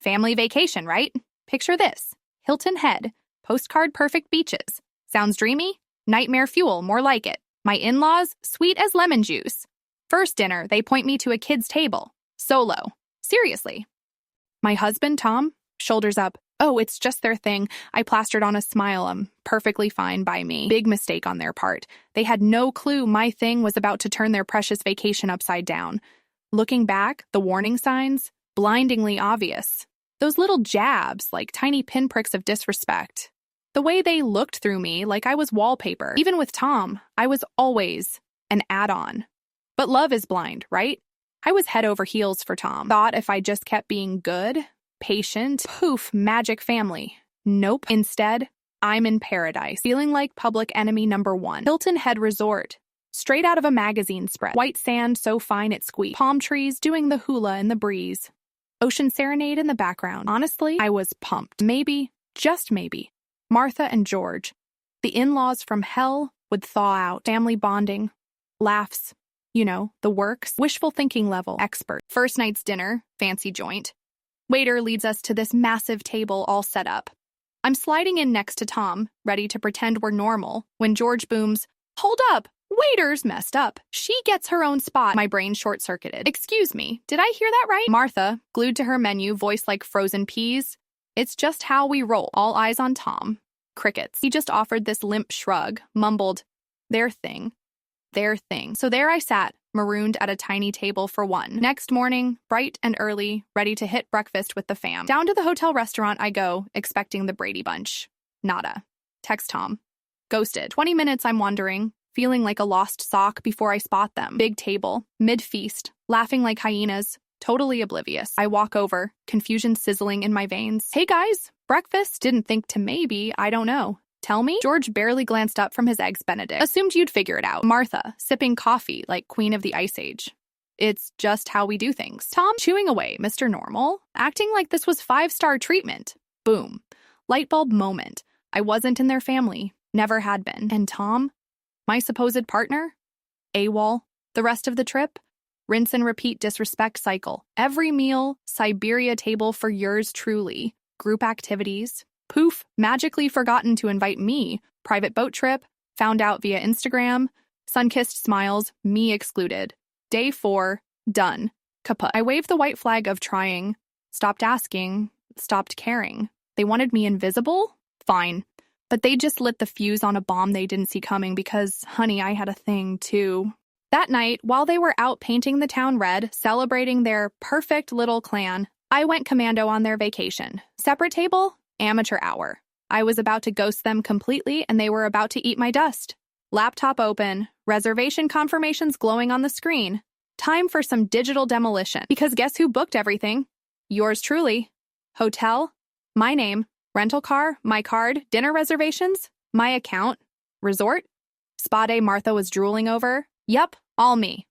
Family vacation, right? Picture this. Hilton Head, postcard-perfect beaches. Sounds dreamy? Nightmare fuel, more like it. My in-laws, sweet as lemon juice. First dinner, they point me to a kid's table. Solo. Seriously. My husband, Tom, shoulders up. Oh, it's just their thing. I plastered on a smile. Perfectly fine by me. Big mistake on their part. They had no clue my thing was about to turn their precious vacation upside down. Looking back, the warning signs, blindingly obvious. Those little jabs, like tiny pinpricks of disrespect. The way they looked through me like I was wallpaper. Even with Tom, I was always an add-on. But love is blind, right? I was head over heels for Tom. Thought if I just kept being good, patient, poof, magic family. Nope. Instead, I'm in paradise, feeling like public enemy number one. Hilton Head Resort. Straight out of a magazine spread. White sand so fine it squeaked. Palm trees doing the hula in the breeze. Ocean serenade in the background. Honestly, I was pumped. Maybe, just maybe, Martha and George, the in-laws from hell, would thaw out. Family bonding, laughs, you know, the works. Wishful thinking level, expert. First night's dinner, fancy joint. Waiter leads us to this massive table all set up. I'm sliding in next to Tom, ready to pretend we're normal, when George booms, "Hold up! Waiter's messed up. She gets her own spot." My brain short-circuited. Excuse me, did I hear that right? Martha, glued to her menu, voice like frozen peas. It's just how we roll. All eyes on Tom. Crickets. He just offered this limp shrug, mumbled, their thing. So there I sat, marooned at a tiny table for one. Next morning, bright and early, ready to hit breakfast with the fam. Down to the hotel restaurant I go, expecting the Brady Bunch. Nada. Text Tom. Ghosted. 20 minutes I'm wandering, feeling like a lost sock before I spot them. Big table, mid-feast, laughing like hyenas, totally oblivious. I walk over, confusion sizzling in my veins. Hey guys, breakfast? Didn't think to maybe, I don't know. Tell me? George barely glanced up from his Eggs Benedict. Assumed you'd figure it out. Martha, sipping coffee like Queen of the Ice Age. It's just how we do things. Tom, chewing away, Mr. Normal, acting like this was 5-star treatment. Boom. Lightbulb moment. I wasn't in their family. Never had been. And Tom? My supposed partner? AWOL. The rest of the trip? Rinse and repeat disrespect cycle. Every meal, Siberia table for yours truly. Group activities. Poof, magically forgotten to invite me. Private boat trip, found out via Instagram. Sun-kissed smiles, me excluded. Day 4, done. Kaput. I waved the white flag of trying. Stopped asking. Stopped caring. They wanted me invisible? Fine. But they just lit the fuse on a bomb they didn't see coming because, honey, I had a thing, too. That night, while they were out painting the town red, celebrating their perfect little clan, I went commando on their vacation. Separate table? Amateur hour. I was about to ghost them completely, and they were about to eat my dust. Laptop open, reservation confirmations glowing on the screen. Time for some digital demolition. Because guess who booked everything? Yours truly. Hotel? My name. Rental car? My card. Dinner reservations? My account. Resort? Spa day Martha was drooling over? Yup, all me.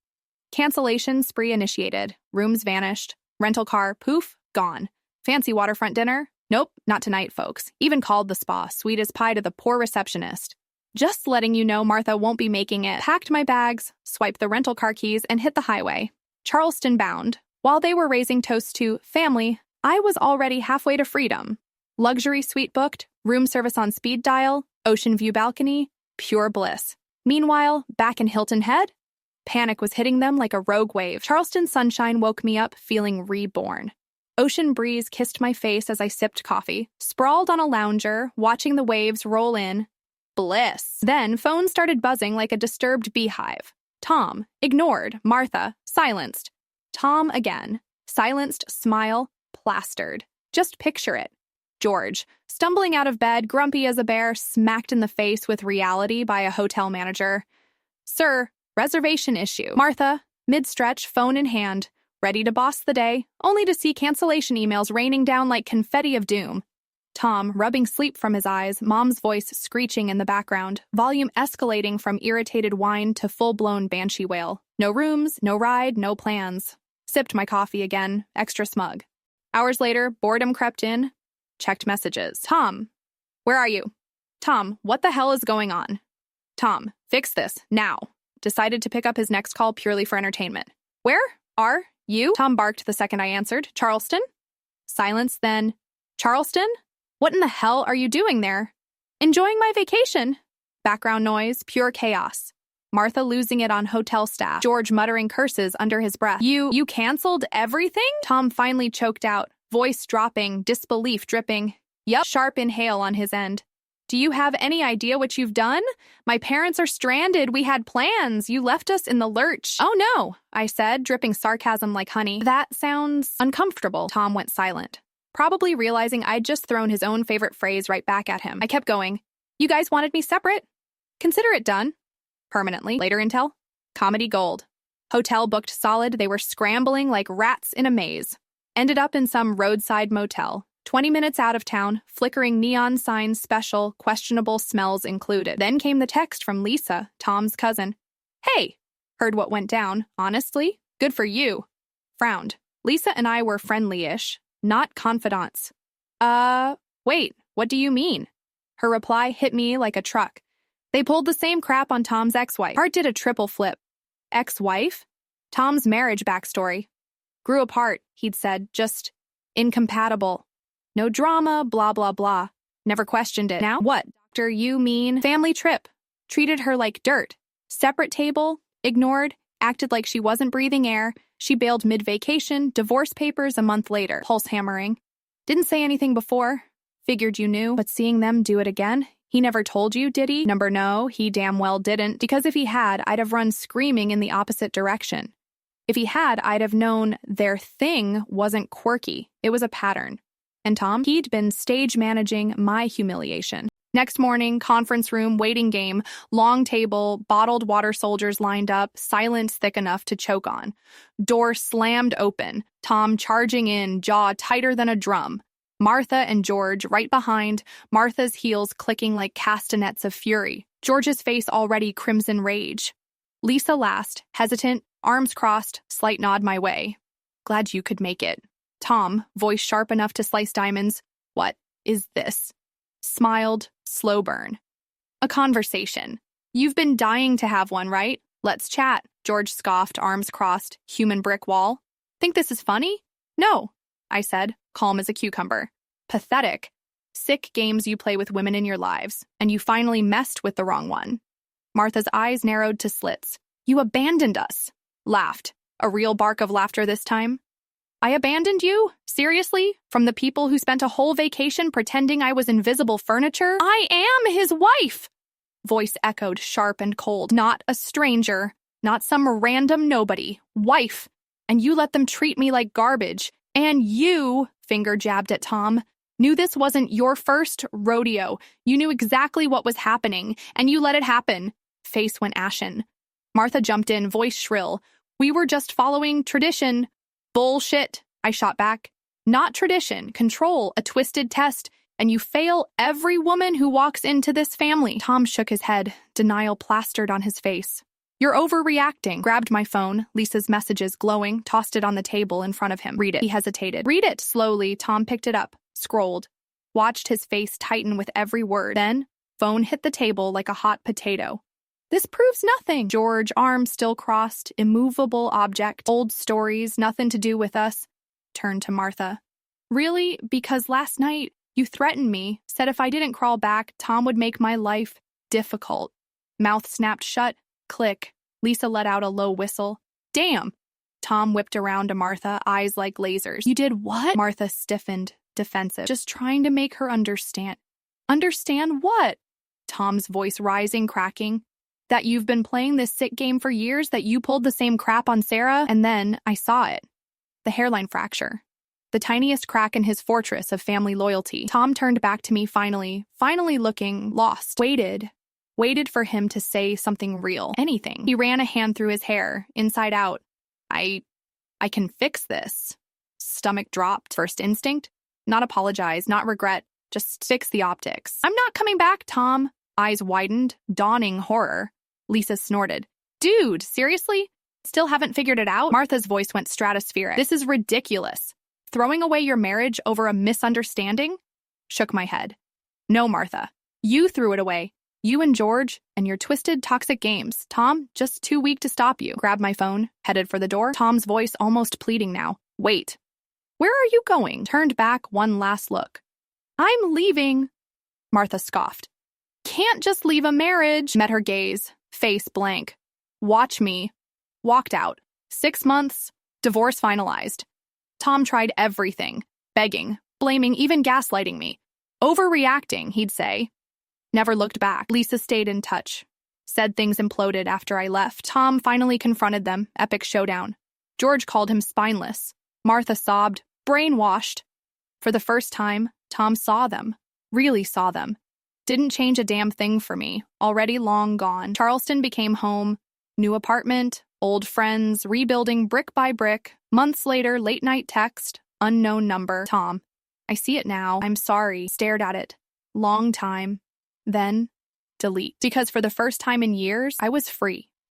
Cancellation spree initiated. Rooms vanished. Rental car, poof, gone. Fancy waterfront dinner? Nope, not tonight, folks. Even called the spa, sweet as pie to the poor receptionist. Just letting you know Martha won't be making it. Packed my bags, swiped the rental car keys, and hit the highway. Charleston bound. While they were raising toasts to family, I was already halfway to freedom. Luxury suite booked, room service on speed dial, ocean view balcony, pure bliss. Meanwhile, back in Hilton Head, panic was hitting them like a rogue wave. Charleston sunshine woke me up feeling reborn. Ocean breeze kissed my face as I sipped coffee, sprawled on a lounger, watching the waves roll in. Bliss. Then phone started buzzing like a disturbed beehive. Tom, ignored. Martha, silenced. Tom again. Silenced, smile, plastered. Just picture it. George, stumbling out of bed, grumpy as a bear, smacked in the face with reality by a hotel manager. Sir, reservation issue. Martha, mid-stretch, phone in hand, ready to boss the day, only to see cancellation emails raining down like confetti of doom. Tom, rubbing sleep from his eyes, mom's voice screeching in the background, volume escalating from irritated whine to full-blown banshee wail. No rooms, no ride, no plans. Sipped my coffee again, extra smug. Hours later, boredom crept in. Checked messages. Tom, where are you? Tom, what the hell is going on? Tom, fix this, now. Decided to pick up his next call purely for entertainment. Where are you? Tom barked the second I answered. Charleston? Silence, then, Charleston? What in the hell are you doing there? Enjoying my vacation. Background noise, pure chaos. Martha losing it on hotel staff. George muttering curses under his breath. You canceled everything? Tom finally choked out, voice dropping, disbelief dripping. Yup, sharp inhale on his end. Do you have any idea what you've done? My parents are stranded. We had plans. You left us in the lurch. Oh no, I said, dripping sarcasm like honey. That sounds uncomfortable. Tom went silent, probably realizing I'd just thrown his own favorite phrase right back at him. I kept going. You guys wanted me separate? Consider it done. Permanently. Later intel? Comedy gold. Hotel booked solid. They were scrambling like rats in a maze. Ended up in some roadside motel. 20 minutes out of town, flickering neon signs special, questionable smells included. Then came the text from Lisa, Tom's cousin. Hey, heard what went down. Honestly, good for you. Frowned. Lisa and I were friendly-ish, not confidants. Wait, what do you mean? Her reply hit me like a truck. They pulled the same crap on Tom's ex-wife. Hart did a triple flip. Ex-wife? Tom's marriage backstory. Grew apart, he'd said, just incompatible. No drama, blah, blah, blah. Never questioned it. Now, what, doctor, you mean? Family trip. Treated her like dirt. Separate table, ignored, acted like she wasn't breathing air. She bailed mid-vacation, divorce papers a month later. Pulse hammering. Didn't say anything before. Figured you knew, but seeing them do it again? He never told you, did he? Number no, he damn well didn't, because if he had, I'd have run screaming in the opposite direction. If he had, I'd have known their thing wasn't quirky. It was a pattern. And Tom, he'd been stage managing my humiliation. Next morning, conference room, waiting game, long table, bottled water soldiers lined up, silence thick enough to choke on. Door slammed open, Tom charging in, jaw tighter than a drum. Martha and George right behind, Martha's heels clicking like castanets of fury, George's face already crimson rage. Lisa last, hesitant, arms crossed, slight nod my way. Glad you could make it. Tom, voice sharp enough to slice diamonds. What is this? Smiled, slow burn. A conversation. You've been dying to have one, right? Let's chat. George scoffed, arms crossed, human brick wall. Think this is funny? No, I said, calm as a cucumber. Pathetic. Sick games you play with women in your lives, and you finally messed with the wrong one. Martha's eyes narrowed to slits. You abandoned us. Laughed. A real bark of laughter this time. I abandoned you? Seriously? From the people who spent a whole vacation pretending I was invisible furniture? I am his wife! Voice echoed sharp and cold. Not a stranger. Not some random nobody. Wife. And you let them treat me like garbage. And you, finger jabbed at Tom, knew this wasn't your first rodeo. You knew exactly what was happening, and you let it happen. Face went ashen. Martha jumped in, voice shrill. We were just following tradition. Bullshit, I shot back. Not tradition, control, a twisted test, and you fail every woman who walks into this family. Tom shook his head, denial plastered on his face. You're overreacting. Grabbed my phone, Lisa's messages glowing, tossed it on the table in front of him. Read it. He hesitated. Read it. Slowly, Tom picked it up, scrolled, watched his face tighten with every word. Then, phone hit the table like a hot potato. This proves nothing. George, arms still crossed, immovable object, old stories, nothing to do with us. Turned to Martha. Really? Because last night, you threatened me, said if I didn't crawl back, Tom would make my life difficult. Mouth snapped shut. Click. Lisa let out a low whistle. Damn. Tom whipped around to Martha, eyes like lasers. You did what? Martha stiffened, defensive. Just trying to make her understand. Understand what? Tom's voice rising, cracking. That you've been playing this sick game for years, that you pulled the same crap on Sarah, and then I saw it. The hairline fracture. The tiniest crack in his fortress of family loyalty. Tom turned back to me finally looking lost. Waited for him to say something real. Anything. He ran a hand through his hair, inside out. I can fix this. Stomach dropped. First instinct? Not apologize, not regret. Just fix the optics. I'm not coming back, Tom. Eyes widened, dawning horror. Lisa snorted. Dude, seriously? Still haven't figured it out? Martha's voice went stratospheric. This is ridiculous. Throwing away your marriage over a misunderstanding? Shook my head. No, Martha. You threw it away. You and George, and your twisted, toxic games. Tom, just too weak to stop you. Grabbed my phone, headed for the door. Tom's voice almost pleading now. Wait. Where are you going? Turned back one last look. I'm leaving, Martha scoffed. Can't just leave a marriage. Met her gaze, face blank. Watch me. Walked out. 6 months, divorce finalized. Tom tried everything, begging, blaming, even gaslighting me. Overreacting, he'd say. Never looked back. Lisa stayed in touch. Said things imploded after I left. Tom finally confronted them, epic showdown. George called him spineless. Martha sobbed, brainwashed. For the first time, Tom saw them, really saw them. Didn't change a damn thing for me, already long gone. Charleston became home, new apartment, old friends, rebuilding brick by brick. Months later, late night text, unknown number. Tom, I see it now, I'm sorry. Stared at it. Long time. Then, delete. Because for the first time in years, I was free.